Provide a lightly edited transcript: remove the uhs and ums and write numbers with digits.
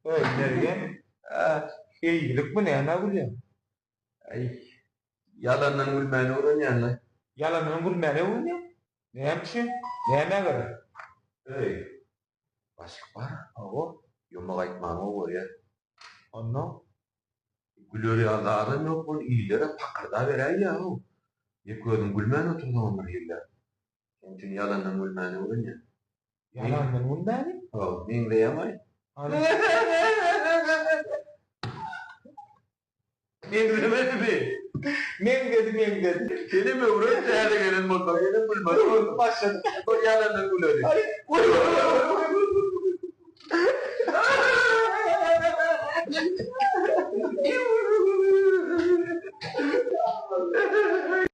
Derken iyilik mi ne gülüyor? Ay, yalandan gülmeni öğrenyen lan. Yalanın gülmene gülüyor. Ne yapmışsın? Ne göre? Hey, başka var. O, Yomak aytmağına var ya. onu. Gülür ya da adam yok bunu iyilere pakırda veren ya. Yekuyordun gülmeni oturdun onlar illa. Senin için yalandan gülmeni öğrenyen. Yalanın gülmeni? Oh, neyin de yamay. Hani Neyin demedi mi? men dedi. Seni mi uğraş değerli gelin mutfak gelin bulmadı. Başladı. O yalandan gülür.